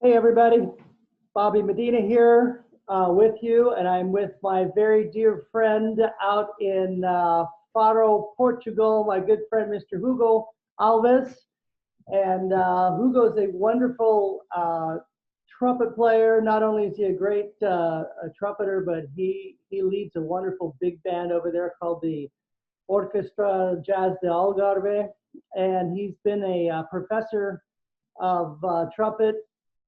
Hey everybody, Bobby Medina here with you, and I'm with my very dear friend out in Faro, Portugal, my good friend Mr. Hugo Alves. And Hugo's a wonderful trumpet player. Not only is he a great a trumpeter, but he leads a wonderful big band over there called the Orchestra Jazz de Algarve, and he's been a professor of trumpet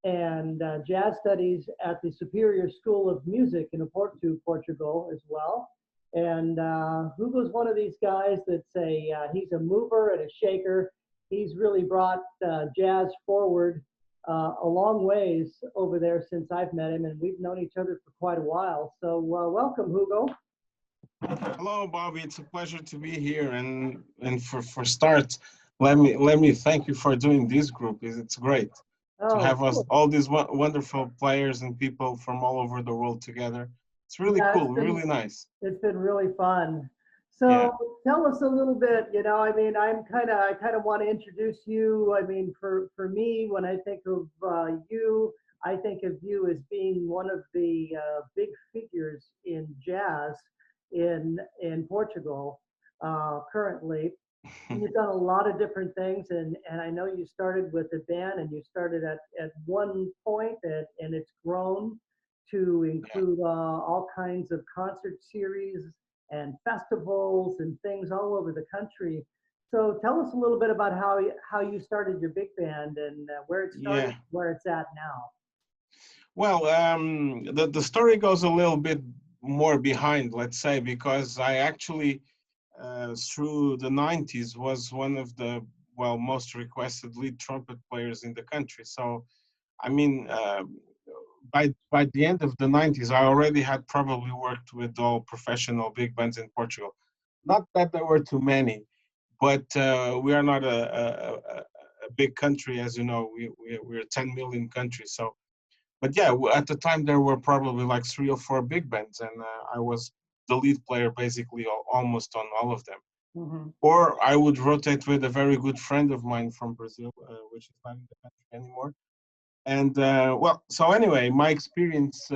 and jazz studies at the Superior School of Music in Oporto, Portugal as well. And Hugo's one of these guys that's he's a mover and a shaker. He's really brought jazz forward a long ways over there since I've met him, and we've known each other for quite a while. So welcome, Hugo. Hello, Bobby. It's a pleasure to be here. And for start, let me thank you for doing this group. It's great to Oh, have us cool. all these wonderful players and people from all over the world together. It's really Yeah, cool, really nice. it's been really fun. Yeah, So tell us a little bit, I mean, I kind of want to introduce you. I mean, for me, when I think of you, I think of you as being one of the big figures in jazz in Portugal currently. You've done a lot of different things, and I know you started with a band, and you started at one point, and it's grown to yeah, include all kinds of concert series and festivals and things all over the country. So tell us a little bit about how you started your big band and where it started, yeah. where it's at now. Well, the story goes a little bit more behind, let's say, because I actually through the 90s was one of the most requested lead trumpet players in the country. So I mean, by the end of the 90s, I already had probably worked with all professional big bands in Portugal. Not that there were too many, but we are not a big country, as you know. We're a 10 million country. So, but yeah, at the time there were probably like 3 or 4 big bands, and I was the lead player basically almost on all of them. Hmm. Or I would rotate with a very good friend of mine from Brazil, which is not in the country anymore. And so anyway, my experience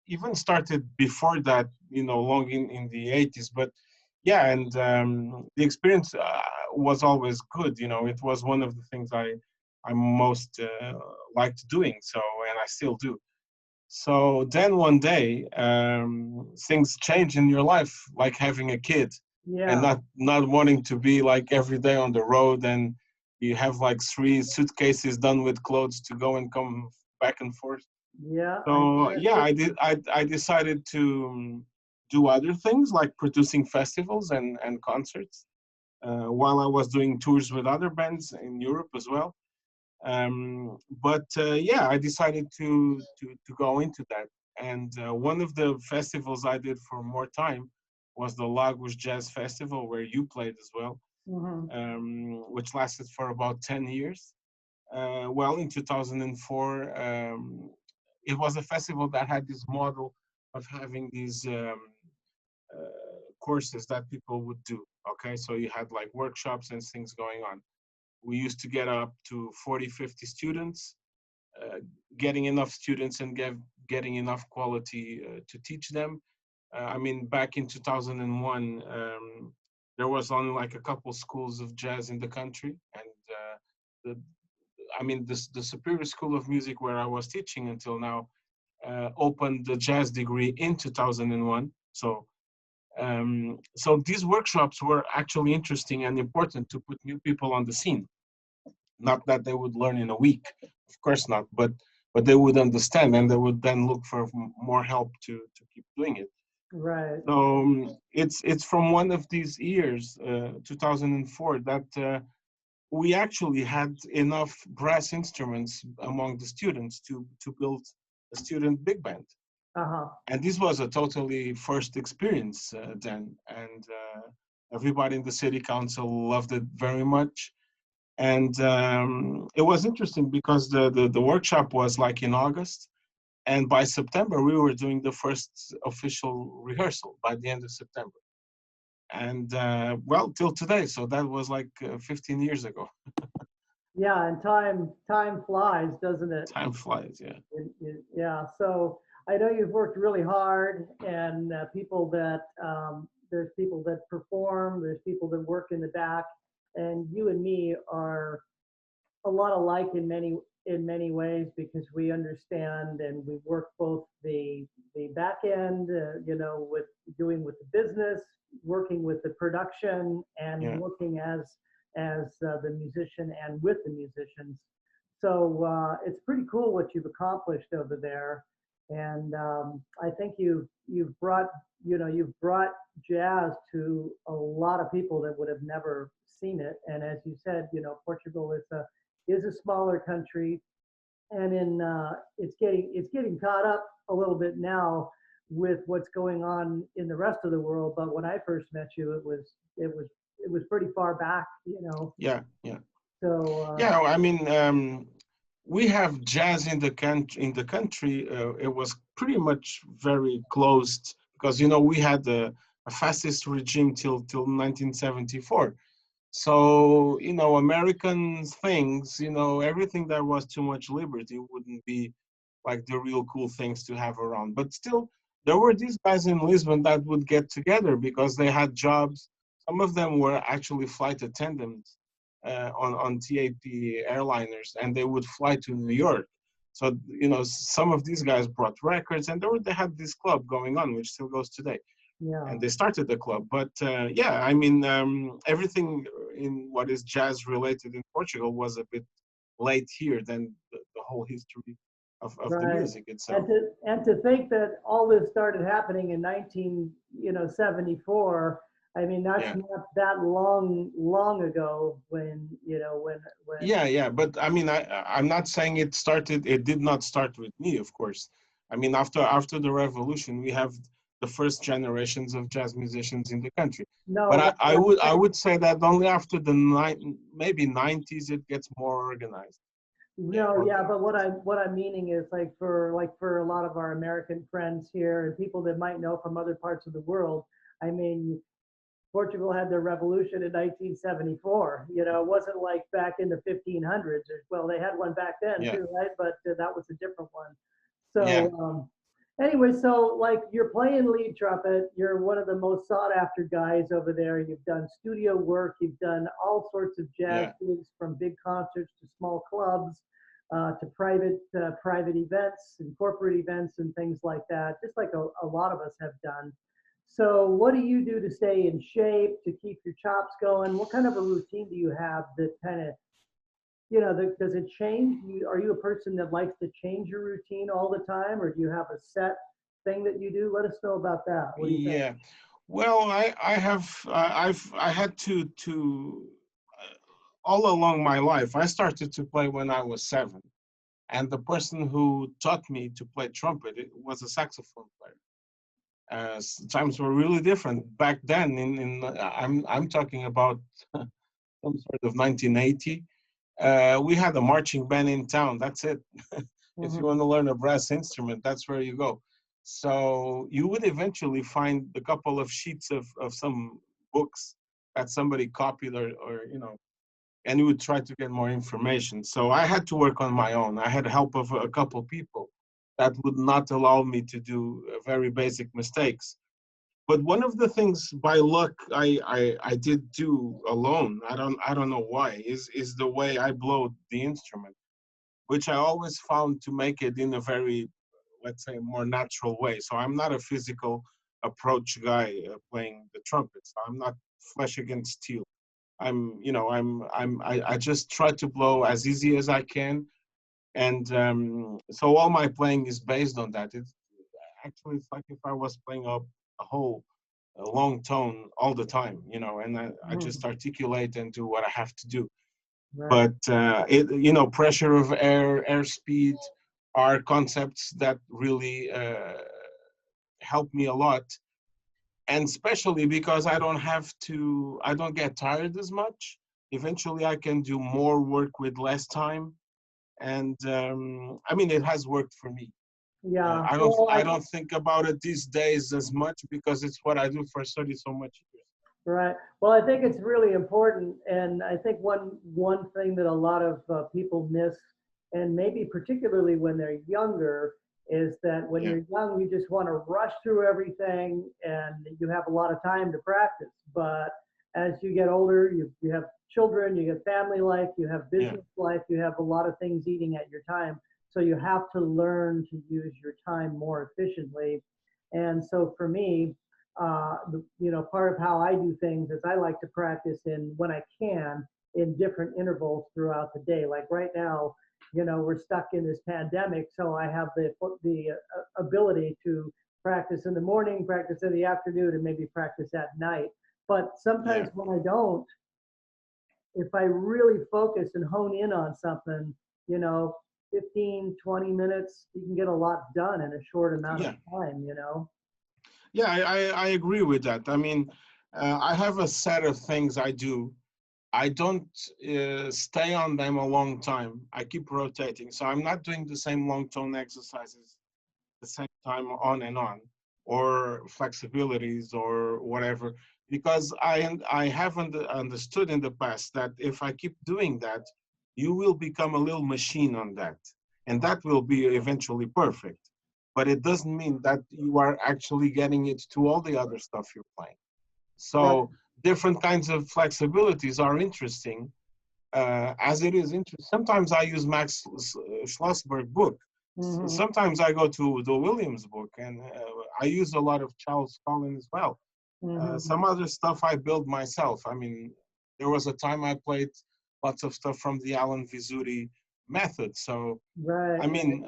even started before that, long in the 80s. But yeah, and the experience was always good. It was one of the things I most liked doing. So, and I still do. So then one day, things change in your life, like having a kid, and Yeah, not wanting to be like every day on the road, and you have like 3 suitcases done with clothes to go and come back and forth. yeah, I So get yeah, it. I decided to do other things like producing festivals and concerts while I was doing tours with other bands in Europe as well. But yeah, I decided to go into that. And one of the festivals I did for more time was the Lagos Jazz Festival, where you played as well, Hmm. which lasted for about 10 years. Well, in 2004, it was a festival that had this model of having these courses that people would do. Okay, so you had like workshops and things going on. We used to get up to 40, 50 students, uh, getting enough students and getting enough quality to teach them. I mean, back in 2001, there was only like a couple schools of jazz in the country. And the, the Superior School of Music, where I was teaching until now, opened the jazz degree in 2001. So these workshops were actually interesting and important to put new people on the scene. Not that they would learn in a week, of course not, but they would understand, and they would then look for more help to keep doing it. Right. So it's from one of these years, 2004, that we actually had enough brass instruments among the students to build a student big band. Uh-huh. And this was a totally first experience then, and everybody in the city council loved it very much. And it was interesting because the workshop was like in August, and by September we were doing the first official rehearsal by the end of September. And well, till today, so that was like 15 years ago. Yeah, and time flies, doesn't it? Time flies, yeah. Yeah. So I know you've worked really hard, and people that there's people that perform, there's people that work in the back, and you and me are a lot alike in many ways because we understand and we work both the back end, with doing with the business, working with the production, and Yeah. working as the musician and with the musicians. So it's pretty cool what you've accomplished over there, and I think you've brought you've brought jazz to a lot of people that would have never seen it. And as you said, Portugal is a smaller country, and it's getting caught up a little bit now with what's going on in the rest of the world. But when I first met you, it was pretty far back, Yeah, yeah. So Yeah, I mean, we have jazz in the country. In the country, it was pretty much very closed because we had a fascist regime till 1974. So American things, everything that was too much liberty wouldn't be like the real cool things to have around. But still, there were these guys in Lisbon that would get together because they had jobs. Some of them were actually flight attendants on TAP airliners, and they would fly to New York. So some of these guys brought records, and they had this club going on, which still goes today. yeah. And they started the club. But yeah, I mean, everything in what is jazz related in Portugal was a bit late here than the whole history of the Right. music And itself. to think that all this started happening in 1974. I mean, that's Yeah. not that long ago when Yeah, yeah, but I mean, I'm not saying it started. It did not start with me, of course. I mean, after the revolution, we have the first generations of jazz musicians in the country. But no, I, but I would I would say that only after the maybe 90s it gets more organized. Yeah, no, yeah, but what organized. I'm meaning is like for a lot of our American friends here and people that might know from other parts of the world. I mean, Portugal had their revolution in 1974. It wasn't like back in the 1500s. Well, they had one back then Yeah, too, right? But that was a different one. yeah, So anyway, so like you're playing lead trumpet. You're one of the most sought after guys over there. You've done studio work. You've done all sorts of jazz yeah, gigs, from big concerts to small clubs, to private events and corporate events and things like that. Just like a lot of us have done. So, what do you do to stay in shape, to keep your chops going? What kind of a routine do you have that kind of, does it change? Are you a person that likes to change your routine all the time, or do you have a set thing that you do? Let us know about that. What do you think? yeah. Well, I have I had to all along my life. I started to play when I was 7. And the person who taught me to play trumpet was a saxophone player. Times were really different back then. I'm talking about some sort of 1980. We had a marching band in town. That's it. If you Mhm. want to learn a brass instrument, that's where you go. So you would eventually find a couple of sheets of some books that somebody copied or and you would try to get more information. So I had to work on my own. I had help of a couple people that would not allow me to do very basic mistakes. But one of the things by luck I did do alone, I don't know why, is the way I blow the instrument, which I always found to make it in a very, let's say, more natural way. So I'm not a physical approach guy playing the trumpet. So I'm not flesh against steel. I just try to blow as easy as I can, and so all my playing is based on that. It's like if I was playing a long tone all the time, and I just Mhm. articulate and do what I have to do. Right. But pressure of air, airspeed are concepts that really help me a lot, and especially because I don't get tired as much. Eventually I can do more work with less time, and I mean it has worked for me. Yeah. I Well, don't think about it these days as much because it's what I do for 30 so much years. Right. Well, I think it's really important, and I think one thing that a lot of people miss, and maybe particularly when they're younger, is that when Yeah, you're young, you just want to rush through everything, and you have a lot of time to practice. But as you get older, you have children, you have family life, you have yeah, business life, you have a lot of things eating at your time. So you have to learn to use your time more efficiently. And so for me, part of how I do things is I like to practice in when I can in different intervals throughout the day. Like right now, we're stuck in this pandemic, so I have the ability to practice in the morning, practice in the afternoon, and maybe practice at night. But yeah. sometimes when I don't, if I really focus and hone in on something, you know, 15, 20 minutes, you can get a lot done in a short amount of Yeah, time. yeah, I agree with that. I mean, I have a set of things I do. I don't stay on them a long time. I keep rotating. So I'm not doing the same long tone exercises the same time on and on, or flexibilities or whatever, because I haven't understood in the past that if I keep doing that, you will become a little machine on that, and that will be eventually perfect. But it doesn't mean that you are actually getting it to all the other stuff you're playing. Right. So different kinds of flexibilities are interesting, as it is interesting. Sometimes I use Max Schlossberg book. Hmm. Sometimes I go to the Williams book, and I use a lot of Charles Collins as well. Hmm. Some other stuff I build myself. I mean, there was a time I played lots of stuff from the Alan Vizuri method. So, Right. I mean,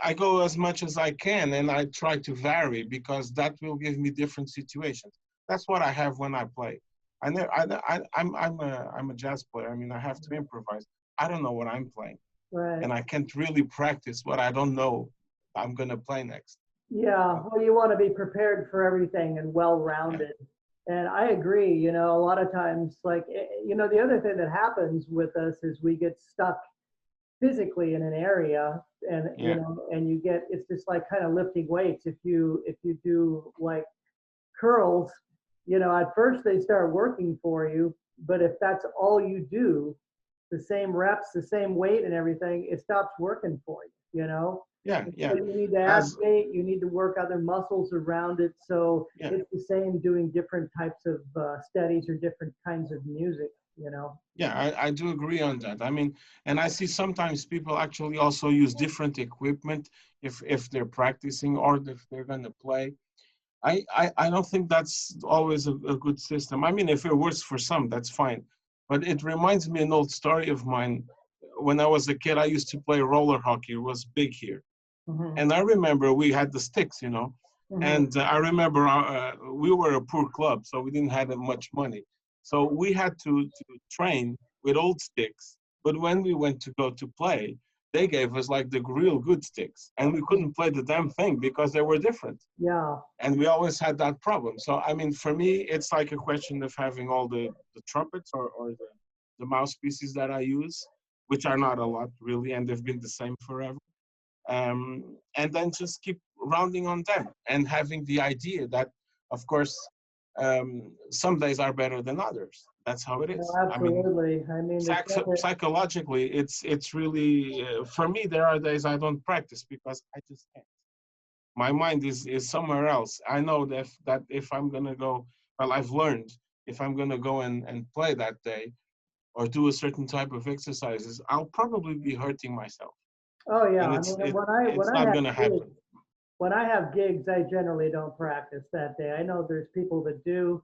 I go as much as I can, and I try to vary because that will give me different situations. That's what I have when I play. I know I'm a jazz player. I mean, I have to improvise. I don't know what I'm playing, Right. and I can't really practice what I don't know I'm gonna play next. Yeah. Well, you want to be prepared for everything and Yeah, well-rounded. And I agree, a lot of times, like, the other thing that happens with us is we get stuck physically in an area, and yeah, you get, it's just like kind of lifting weights. If you do like curls, at first they start working for you, but if that's all you do, the same reps, the same weight and everything, it stops working for you. yeah, And yeah. so you need to add As weight, you need to work other muscles around it. So yeah, it's the same doing different types of studies or different kinds of music. yeah, I do agree on that. I mean, and I see sometimes people actually also use different equipment if they're practicing or if they're gonna play. I don't think that's always a good system. I mean, if it works for some, that's fine. But it reminds me an old story of mine. When I was a kid, I used to play roller hockey. It was big here. Hmm. And I remember we had the sticks, Hmm. and I remember we were a poor club, so we didn't have that much money. So we had to train with old sticks. But when we went to go to play, they gave us like the real good sticks, and we couldn't play the damn thing because they were different. Yeah. And we always had that problem. So I mean, for me, it's like a question of having all the trumpets or the mouthpieces that I use, which are not a lot really, and they've been the same forever, and then just keep rounding on them and having the idea that, of course, some days are better than others. That's how it No, is. I mean, absolutely. I mean, the stuff that, psychologically, it's really for me. There are days I don't practice because I just can't. My mind is somewhere else. I know that if I'm gonna go, well, I've learned if I'm gonna go and play that day or do a certain type of exercises, I'll probably be hurting myself, oh yeah. and I mean, when it's I not have gonna gigs, happen. I generally don't practice that day. I know there's people that do,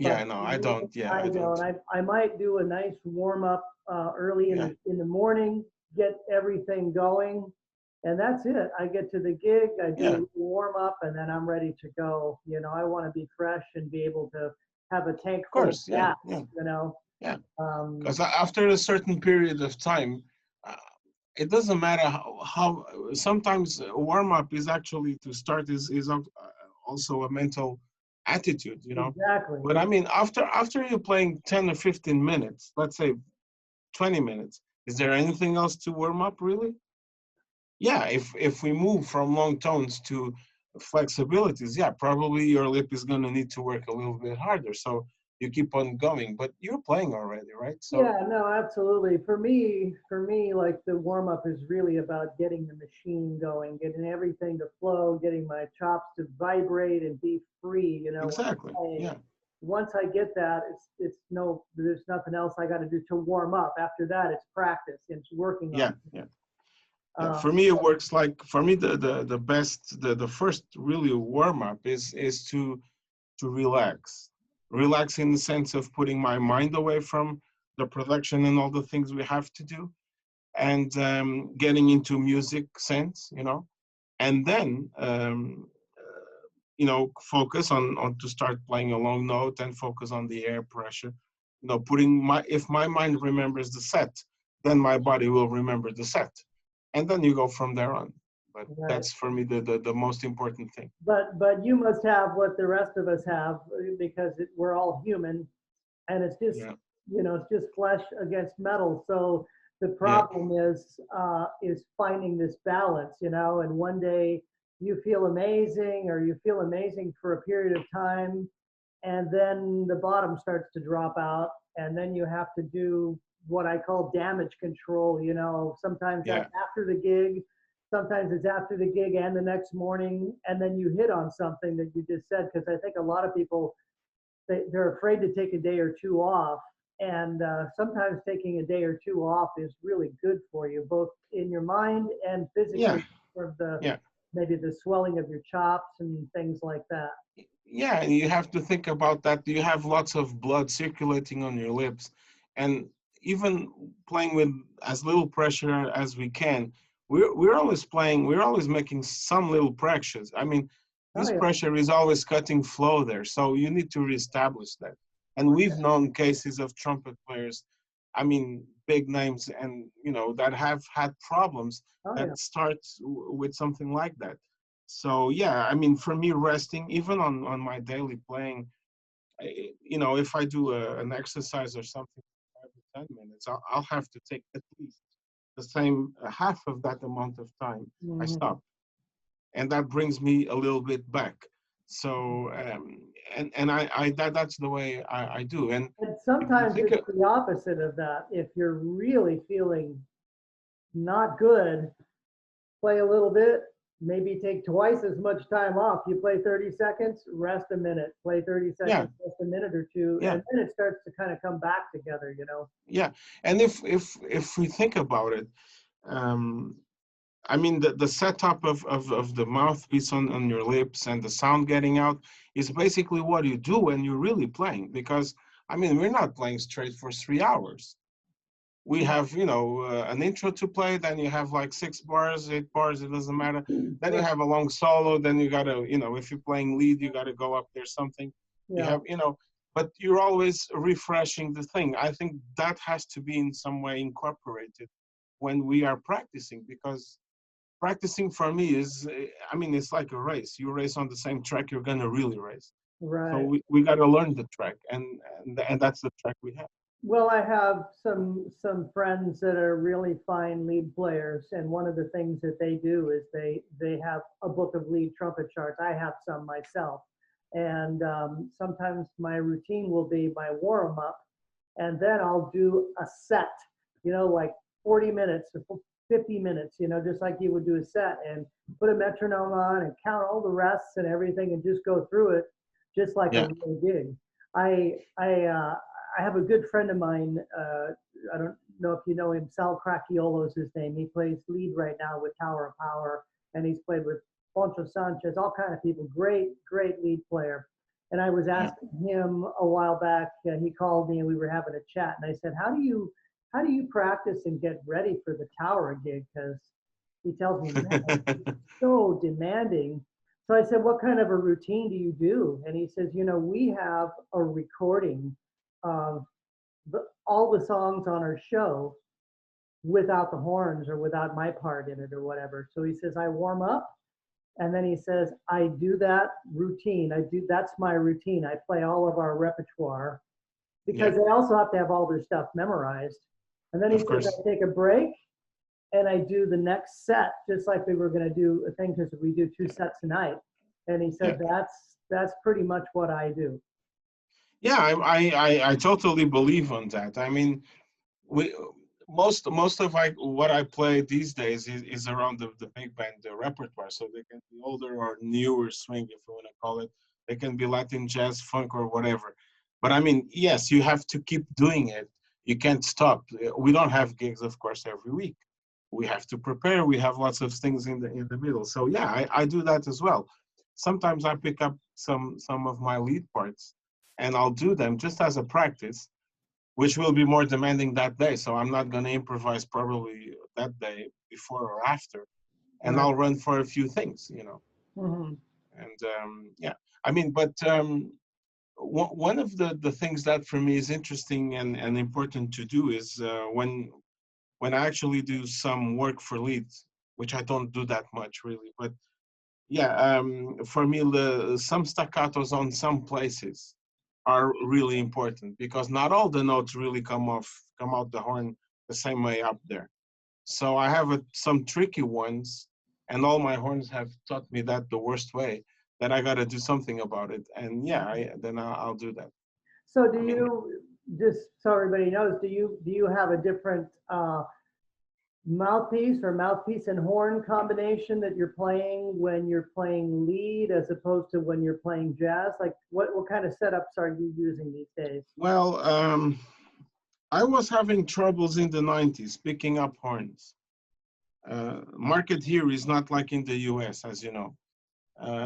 but Yeah, no, for I me, don't. Yeah, I I don't. don't. I might do a nice warm up early in Yeah, the morning, get everything going, and that's it. I get to the gig, I do a yeah, little warm up, and then I'm ready to go. I want to be fresh and be able to have a tank of full of course. Yeah, gas. yeah, You know. yeah. Um, Because after a certain period of time, uh, it doesn't matter how sometimes warm up is actually to start is also a mental attitude, exactly. But I mean, after you're playing 10 or 15 minutes, let's say 20 minutes, is there anything else to warm up really? Yeah, if we move from long tones to flexibilities, yeah, probably your lip is going to need to work a little bit harder. So you keep on going. But you're playing already, right? So Yeah, no, absolutely. For me, like the warm up is really about getting the machine going, getting everything to flow, getting my chops to vibrate and be free, when I'm exactly, playing. yeah, Once I get that, it's no, there's nothing else I got to do to warm up. After that, it's practice. It's working on yeah, things. yeah. Yeah, for me it works like, for me the best, the first really warm up is to relax in the sense of putting my mind away from the production and all the things we have to do, and getting into music sense, and then focus on to start playing a long note and focus on the air pressure, putting my, if my mind remembers the set, then my body will remember the set, and then you go from there on. But Right. that's for me the most important thing. But you must have what the rest of us have because we're all human, and it's just Yeah, it's just flesh against metal. So the yeah, problem is finding this balance, and one day you feel amazing, or you feel amazing for a period of time, and then the bottom starts to drop out, and then you have to do what I call damage control. Sometimes yeah, that's after the gig, sometimes it's after the gig and the next morning, and then you hit on something that you just said, because I think a lot of people, they're afraid to take a day or two off. And sometimes taking a day or two off is really good for you, both in your mind and yeah, physically, for the yeah. maybe the swelling of your chops and things like that. Yeah, and you have to think about that. You have lots of blood circulating on your lips, and even playing with as little pressure as we can, we're always playing. We're always making some little pressures. I mean, Oh this yeah, pressure is always cutting flow there, so you need to reestablish that. And we've known cases of trumpet players, I mean, big names, and that have had problems oh yeah. that start with something like that. So yeah, I mean, for me, resting even on my daily playing, if I do an exercise or something, 5 to 10 minutes, I'll have to take at least the same half of that amount of time. I Mhm. stop, and that brings me a little bit back. So and that's the way I do. And And if you sometimes think it's the opposite of that. If you're really feeling not good, play a little bit, maybe take twice as much time off. You play 30 seconds, rest a minute, play 30 yeah, seconds, rest a minute or two, yeah, and then it starts to kind of come back together. yeah. And if we think about it, um, I mean, the setup of the mouthpiece on your lips and the sound getting out is basically what you do when you're really playing. Because, I mean, we're not playing straight for 3 hours. We have, an intro to play, then you have like 6 bars, 8 bars, it doesn't matter. Then you Right. have a long solo, then you gotta, if you're playing lead, you gotta go up there something. You Yeah. have, but you're always refreshing the thing. I think that has to be in some way incorporated when we are practicing, because practicing for me is, I mean, it's like a race. You race on the same track, you're gonna really race. So Right. we got to learn the track, and that's the track we have. Well, I have some friends that are really fine lead players, and one of the things that they do is they have a book of lead trumpet charts. I have some myself, and sometimes my routine will be my warm up, and then I'll do a set, like 40 minutes or 50 minutes, just like you would do a set, and put a metronome on and count all the rests and everything, and just go through it, just like a Yeah, real gig. I I uh, I have a good friend of mine. I don't know if you know him. Sal Cracchiolo is his name. He plays lead right now with Tower of Power, and he's played with Poncho Sanchez, all kind of people. Great, great lead player. And I was yeah. asking him a while back. He called me and we were having a chat. And I said, "How do you practice and get ready for the Tower gig?" Because he tells me, "Man, it's so demanding." So I said, "What kind of a routine do you do?" And he says, "We have a recording of all the songs on our show without the horns or without my part in it or whatever." So he says, "I warm up, and then he says, I do that routine. That's my routine. I play all of our repertoire Yeah, because they also have to have all their stuff memorized. And then he of says, course. I take a break and I do the next set, just like we were going to do a thing, because we do two Yeah, sets a night." And he yeah. said, that's pretty much what I do. Yeah, I totally believe on that. I mean, we most of what I play these days is around the big band the repertoire. So they can be older or newer swing, if you want to call it. They can be Latin jazz, funk, or whatever. But I mean, yes, you have to keep doing it. You can't stop. We don't have gigs, of course, every week. We have to prepare. We have lots of things in the middle. So yeah, I do that as well. Sometimes I pick up some of my lead parts, and I'll do them just as a practice, which will be more demanding that day. So I'm not going to improvise probably that day before or after, and Right. I'll run for a few things, you know. Hmm. And yeah, I mean, but one of the things that for me is interesting and important to do is when I actually do some work for leads, which I don't do that much really, but yeah, for me, some staccatos on some places are really important because not all the notes really come out the horn the same way up there. So I have some tricky ones, and all my horns have taught me that the worst way that I got to do something about it. And yeah, then I'll do that. So do I mean, you, just so everybody knows, do you have a different mouthpiece or mouthpiece and horn combination that you're playing when you're playing lead as opposed to when you're playing jazz? Like what kind of setups are you using these days? well, I was having troubles in the 90s picking up horns. Market here is not like in the US, as you know.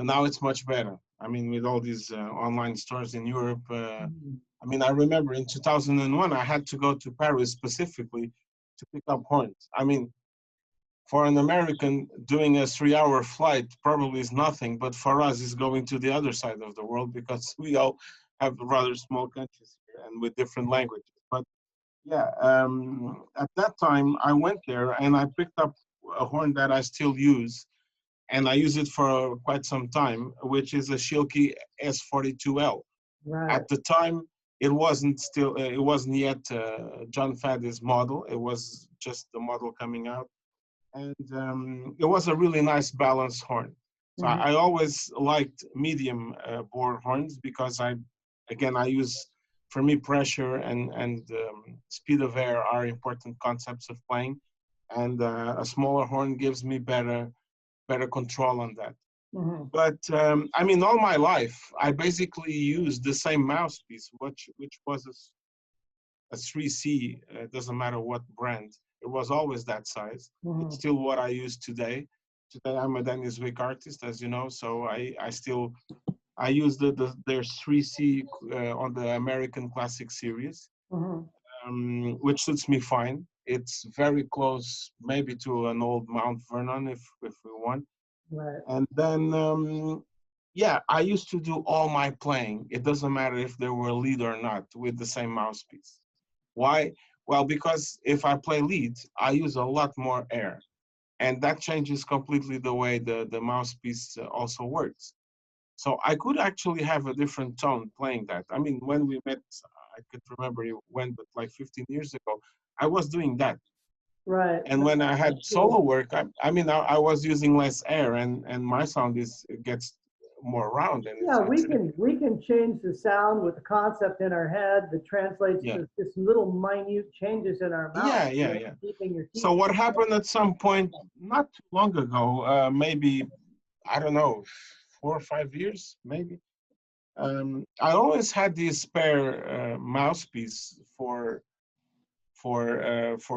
Now it's much better. I mean, with all these online stores in Europe. Mhm. I mean, I remember in 2001, I had to go to Paris specifically to pick up horns. I mean, for an American, doing a 3-hour flight probably is nothing, but for us, it's going to the other side of the world because we all have rather small countries here and with different languages. But yeah, at that time, I went there and I picked up a horn that I still use and I use it for quite some time, which is a Schilke S42L. Right. At the time, it wasn't yet John Faddy's model. It was just the model coming out, and it was a really nice balanced horn. So Hmm. I always liked medium bore horns because I use for me pressure and speed of air are important concepts of playing, and a smaller horn gives me better control on that. Hmm. But I mean, all my life, I basically used the same mouthpiece, which was a 3C. Doesn't matter what brand. It was always that size. It's Hmm. still what I use today. Today, I'm a Dennis Wick artist, as you know, so I still I use their 3C on the American Classic series, Hmm. which suits me fine. It's very close, maybe to an old Mount Vernon, if we want. Right. And then, yeah, I used to do all my playing. It doesn't matter if they were lead or not with the same mouthpiece. Why? Well, because if I play lead, I use a lot more air. And that changes completely the way the mouthpiece also works. So I could actually have a different tone playing that. I mean, when we met, I could remember when, but like 15 years ago, I was doing that. Right. And No, when I had that's true. solo work, I was using less air, and my sound is it gets more round, and Yeah, it's we can change the sound with the concept in our head that translates yeah, to just little minute changes in our mouth. You know, yeah. keeping your teeth So what quiet. happened at some point, not too long ago, maybe I don't know, 4 or 5 years, maybe. I always had this spare mouthpiece for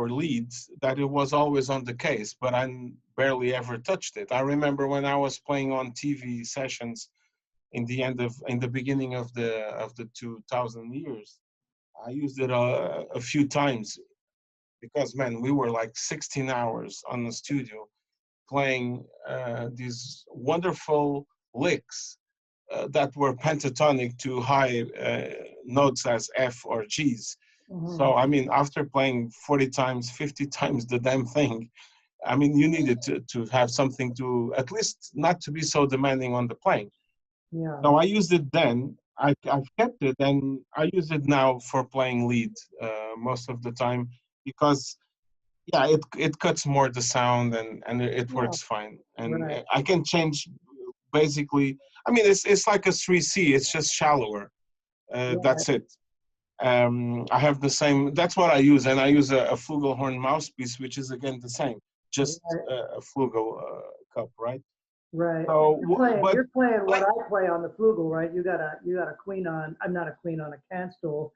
leads that it was always on the case, but I barely ever touched it. I remember when I was playing on TV sessions in the beginning of the 2000 years. I used it a few times because man, we were like 16 hours on the studio playing these wonderful licks that were pentatonic to high notes as F or G's. Hmm. So, I mean, after playing 40 times, 50 times the damn thing, I mean, you needed to have something to, at least not to be so demanding on the playing. Yeah. So I used it then. I've kept it and I use it now for playing lead most of the time because yeah, it cuts more the sound and it Yeah. works fine. And Right. I can change basically. I mean, it's like a 3C. It's just shallower. Right. That's it. I have the same. That's what I use, and I use a flugelhorn mouthpiece, which is again the same, just Right. a flugel cup, right? Right. And So, but you're playing what I, I play on the flugel, right? You got a queen on, I'm not a queen on a cancel,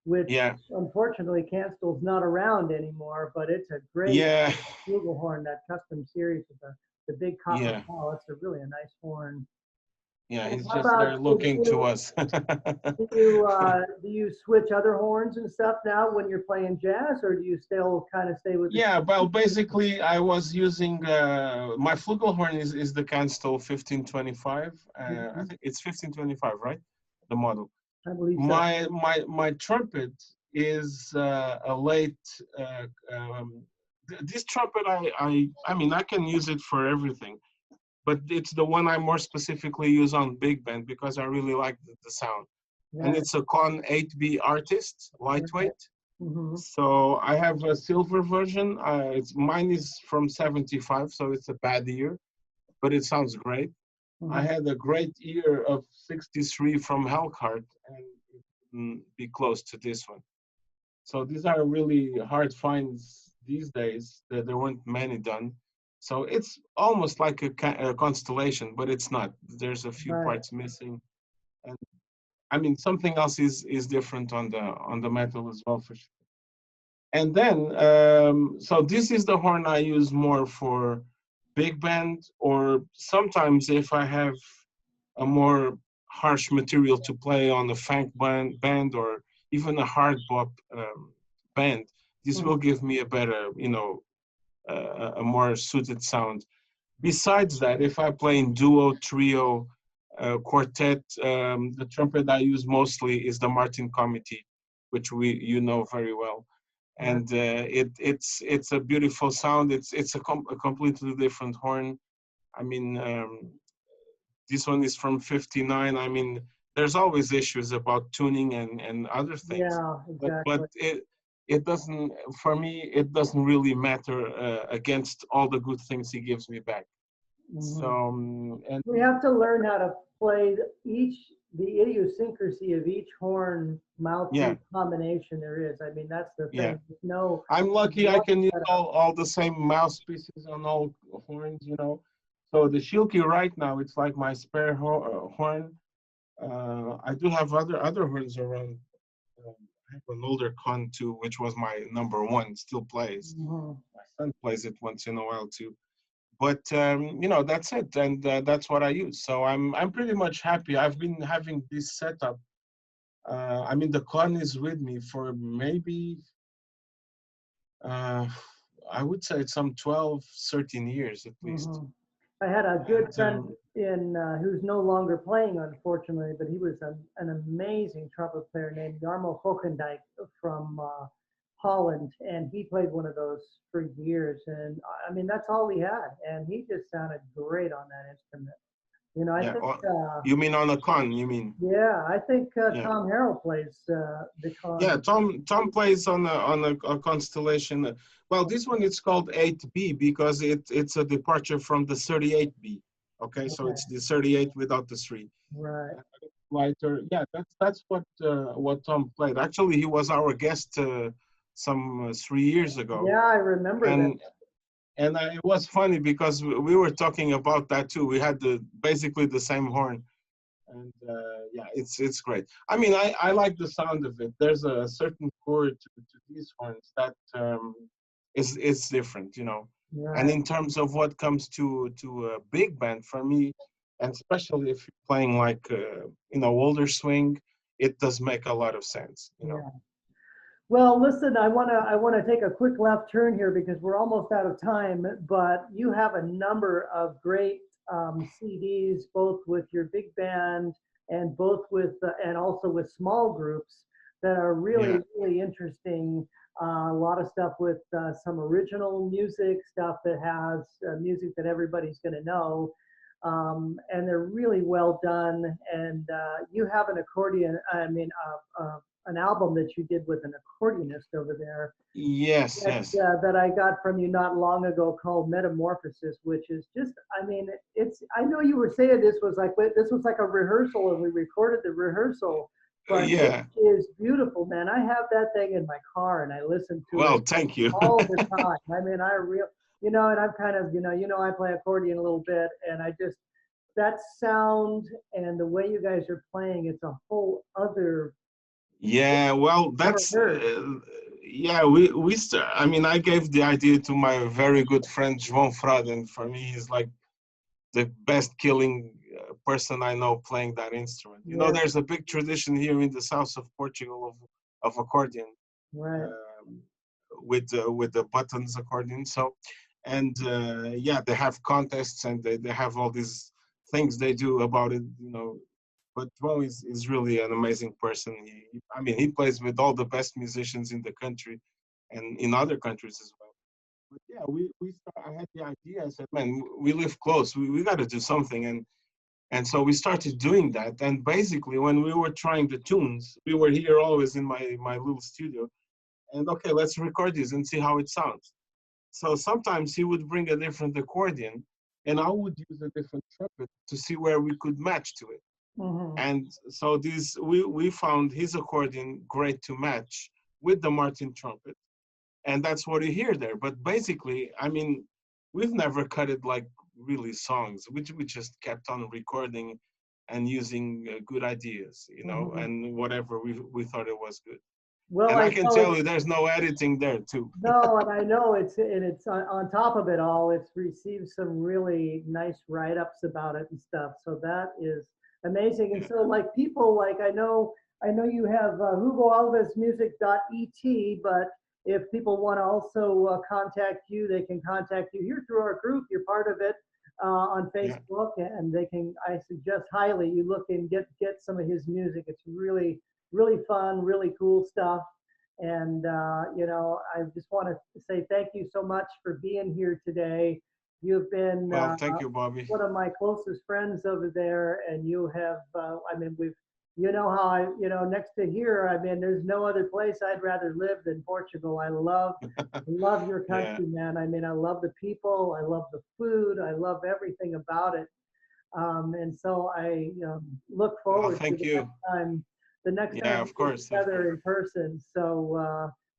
which yeah, unfortunately cancel's not around anymore, but it's a great yeah, flugelhorn, that custom series with the big copper yeah, ball. It's a really a nice horn. yeah. And He's how just about there looking to us. do you switch other horns and stuff now when you're playing jazz, or do you still kind of stay with the? Yeah, well, basically, I was using my flugelhorn is the Canstel 1525. I Mhm. think it's 1525, right? The model. I believe so. My trumpet is a late. This trumpet, I mean, I can use it for everything, but it's the one I more specifically use on big band because I really like the sound. And Right. it's a Con 8B Artist, Right. lightweight. Hmm. So I have a silver version. Mine is from 75, so it's a bad ear, but it sounds great. I Hmm. had a great ear of 63 from Hellcart, and it wouldn't be close to this one. So these are really hard finds these days. There weren't many done. So it's almost like a constellation, but it's not. There's a few Right. parts missing, and I mean something else is different on the metal as well for sure. And then, so this is the horn I use more for big band, or sometimes if I have a more harsh material to play on a funk band or even a hard bop band, this Mhm. will give me a better, a more suited sound. Besides that, if I play in duo, trio, quartet, the trumpet I use mostly is the Martin Committee, which you know very well, Right. and it's a beautiful sound. It's a completely different horn. I mean, this one is from '59. I mean, there's always issues about tuning and other things, Yeah, but exactly. it doesn't, for me it doesn't really matter against all the good things he gives me back. So Hmm. and We have to learn how to play the idiosyncrasy of each horn yeah, mouthpiece combination there is. I mean, that's the yeah. thing. There's no I'm lucky I one can use setup. all the same mouthpieces on all horns, you know. So the Shilky right now, it's like my spare horn. I do have other horns around. I have an older con too, which was my number one, still plays. Mhm. My son plays it once in a while too. But that's it, and that's what I use. So I'm pretty much happy. I've been having this setup. I mean, the con is with me for maybe uh, I would say it's some 12, 13 years at least. Mhm. I had a good And friend in who's no longer playing, unfortunately, but he was an amazing trumpet player named Jarmo Hogendijk from Holland, and he played one of those for years. And I mean, that's all he had, and he just sounded great on that instrument. You know, I yeah, think, you mean on a con? You mean? yeah, I think Yeah, Tom Harrell plays the yeah. con. Tom plays on a constellation. Well, this one it's called 8B because it's a departure from the 38B. Okay, so Right, it's the 38 without the three. right. Lighter. Yeah, that's what Tom played. Actually, he was our guest some 3 years ago, Yeah, I remember that. and it was funny because we were talking about that too. We had basically the same horn, and yeah, it's great. I mean, I like the sound of it. There's a certain chord to these horns that is different, you know. And Right. in terms of what comes to a big band for me, and especially if you're playing like older swing, it does make a lot of sense, you know. Yeah. Well, listen, I wanna take a quick left turn here because we're almost out of time. But you have a number of great CDs, both with your big band and both with and also with small groups that are Yeah. really interesting. A lot of stuff with some original music, stuff that has music that everybody's going to know. And they're really well done. And you have an accordion, I mean, an album that you did with an accordionist over there Yes. Yes. that I got from you not long ago called Metamorphosis, which is just, I mean, I know you were saying this was like a rehearsal and we recorded the rehearsal, but it Yeah. is beautiful, man. I have that thing in my car and I listen to Well, it thank you. all the time. I mean, and I'm kind of, I play accordion a little bit, and I just that sound and the way you guys are playing, it's a whole other Yeah, well, never that's heard. yeah. I mean, I gave the idea to my very good friend João Frade, and for me, he's like the best killing person I know playing that instrument. You know, Yeah, there's a big tradition here in the south of Portugal of accordion, right. with the buttons accordion. So, and yeah, they have contests and they have all these things they do about it. You know, but João is really an amazing person. I mean, he plays with all the best musicians in the country and in other countries as well. But yeah, I had the idea. I said, man, we live close. We got to do something, and so we started doing that. And basically, when we were trying the tunes, we were here always in my little studio. And okay, let's record this and see how it sounds. So sometimes he would bring a different accordion, and I would use a different trumpet to see where we could match to it. Hmm. And so we found his accordion great to match with the Martin trumpet, and that's what you hear there. But basically, I mean, we've never cut it like really songs. We just kept on recording and using good ideas, you know, Hmm. and whatever we thought it was good. Well, And I I can know tell it's you, there's no editing there too. no, and I know it's on top of it all, it's received some really nice write-ups about it and stuff. So that is amazing. And Yeah, so like people like I know you have Hugo Alves music.et, but if people want to also contact you, they can contact you here through our group. You're part of it on yeah. Facebook, and they can. I suggest highly you look and get some of his music. It's really fun, really cool stuff. And, I just want to say thank you so much for being here today. You've been Well, thank you, Bobby. one of my closest friends over there, and you have, I mean, how next to here, I mean, there's no other place I'd rather live than Portugal. I love your Yeah. country, man. I mean, I love the people, I love the food, I love everything about it. And so I look Well, forward to thank you. the next Yeah, time we of get course, of together course. in person. So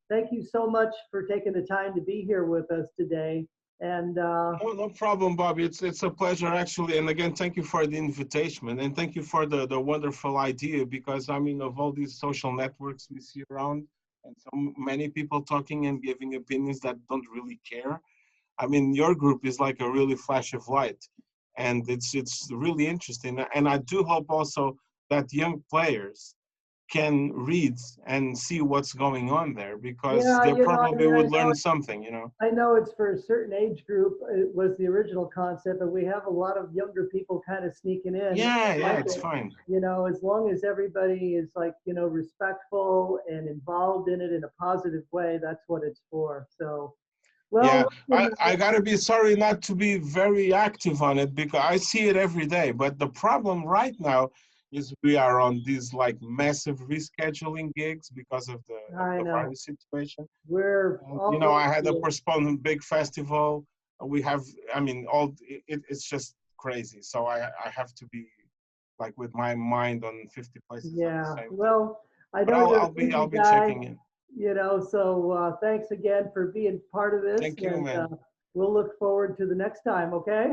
thank you so much for taking the time to be here with us today. And No, no problem, Bobby. It's a pleasure actually. And again, thank you for the invitation, and thank you for the wonderful idea. Because I mean, of all these social networks we see around, and so many people talking and giving opinions that don't really care. I mean, your group is like a really flash of light, and it's really interesting. And I do hope also that young players can read and see what's going on there, because yeah, they I probably mean, would learn something, you know. I know it's for a certain age group. It was the original concept, but we have a lot of younger people kind of sneaking in Yeah, that yeah, like it's it. fine. As long as everybody is like, respectful and involved in it in a positive way, that's what it's for. So, well, Yeah, listen, I gotta be sorry not to be very active on it, because I see it every day. But the problem right now is we are on these like massive rescheduling gigs because of I the know virus situation. we're And all you know, going I had a through it. postponed big festival. We have, I mean, it's just crazy. So I have to be like with my mind on 50 places at the Yeah. same time. Well, I But know you're a I'll busy be guy, checking in. so thanks again for being part of this, Thank you, and man. we'll look forward to the next time. Okay.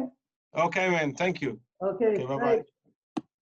Okay, man. Thank you. Okay. Okay, bye bye. Thanks.